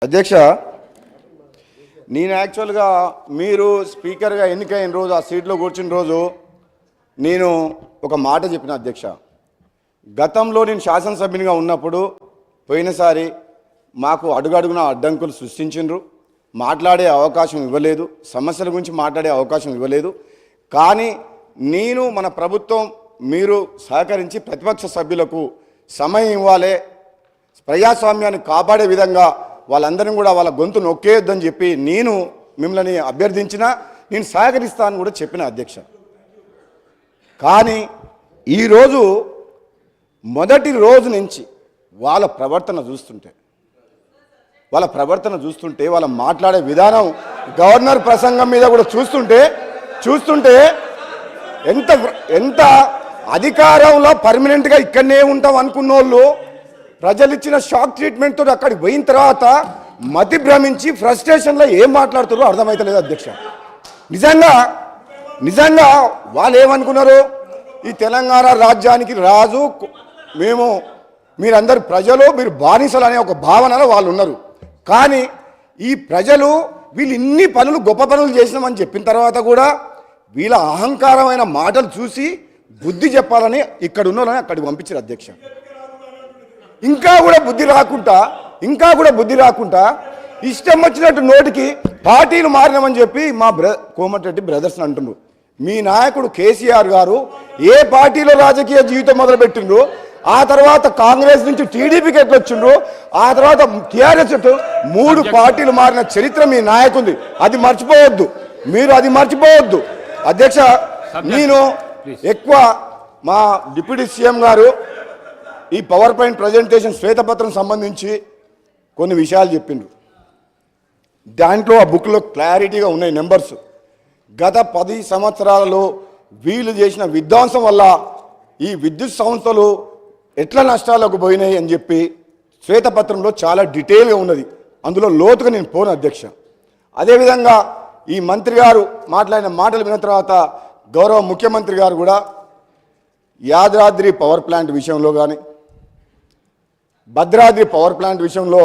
అధ్యక్ష, నేను యాక్చువల్గా మీరు స్పీకర్గా ఎన్నికైన రోజు ఆ సీట్లో కూర్చున్న రోజు నేను ఒక మాట చెప్పిన అధ్యక్ష. గతంలో నేను శాసనసభ్యునిగా ఉన్నప్పుడు పోయినసారి మాకు అడుగడుగున అడ్డంకులు సృష్టించిండ్రు, మాట్లాడే అవకాశం ఇవ్వలేదు, సమస్యల గురించి మాట్లాడే అవకాశం ఇవ్వలేదు. కానీ నేను మన ప్రభుత్వం మీరు సహకరించి ప్రతిపక్ష సభ్యులకు సమయం ఇవ్వాలి, ప్రజాస్వామ్యాన్ని కాపాడే విధంగా వాళ్ళందరినీ కూడా వాళ్ళ గొంతు నొక్కేయొద్దని చెప్పి నేను మిమ్మల్ని అభ్యర్థించిన, నేను సహకరిస్తానని కూడా చెప్పిన అధ్యక్ష. కానీ ఈరోజు మొదటి రోజు నుంచి వాళ్ళ ప్రవర్తన చూస్తుంటే వాళ్ళ మాట్లాడే విధానం, గవర్నర్ ప్రసంగం మీద కూడా చూస్తుంటే ఎంత అధికారంలో పర్మనెంట్గా ఇక్కడనే ఉంటాం అనుకున్న వాళ్ళు ప్రజలు ఇచ్చిన షాక్ ట్రీట్మెంట్తో అక్కడికి పోయిన తర్వాత మతి భ్రమించి ఫ్రస్ట్రేషన్లో ఏం మాట్లాడుతారో అర్థమవుతలేదు అధ్యక్ష. నిజంగా వాళ్ళు ఏమనుకున్నారు, ఈ తెలంగాణ రాజ్యానికి రాజు మేము, మీరందరు ప్రజలు, మీరు బానిసలు అనే ఒక భావనలో వాళ్ళు ఉన్నారు. కానీ ఈ ప్రజలు వీళ్ళు ఇన్ని పనులు గొప్ప పనులు చేసినామని చెప్పిన తర్వాత కూడా వీళ్ళ అహంకారమైన మాటలు చూసి బుద్ధి చెప్పాలని ఇక్కడ ఉన్న వాళ్ళని అక్కడికి పంపించారు అధ్యక్ష. ఇంకా కూడా బుద్ధి రాకుండా ఇష్టం వచ్చినట్టు నోటికి పార్టీలు మారినామని చెప్పి మా కోమటిరెడ్డి బ్రదర్స్ అంటున్నారు. మీ నాయకుడు కేసీఆర్ గారు ఏ పార్టీలో రాజకీయ జీవితం మొదలుపెట్టిండ్రు, ఆ తర్వాత కాంగ్రెస్ నుంచి టీడీపీకి ఎట్లొచ్చిండ్రు, ఆ తర్వాత టీఆర్ఎస్ 3 పార్టీలు మారిన చరిత్ర మీ నాయకుంది. అది మర్చిపోవద్దు అధ్యక్ష. నేను ఎక్కువ మా డిప్యూటీ సీఎం గారు ఈ పవర్ పాయింట్ ప్రజెంటేషన్ శ్వేతపత్రం సంబంధించి కొన్ని విషయాలు చెప్పిండ్రు. దాంట్లో ఆ బుక్లో క్లారిటీగా ఉన్నాయి నెంబర్స్. గత 10 సంవత్సరాలలో వీళ్ళు చేసిన విధ్వంసం వల్ల ఈ విద్యుత్ సంస్థలు ఎట్లా నష్టాలకు పోయినాయి అని చెప్పి శ్వేతపత్రంలో చాలా డీటెయిల్గా ఉన్నది. అందులో లోతుగా నేను పోను అధ్యక్ష. అదేవిధంగా ఈ మంత్రి గారు మాట్లాడిన మాటలు విన్న తర్వాత గౌరవ ముఖ్యమంత్రి గారు కూడా యాదాద్రి పవర్ ప్లాంట్ విషయంలో కానీ భద్రాద్రి పవర్ ప్లాంట్ విషయంలో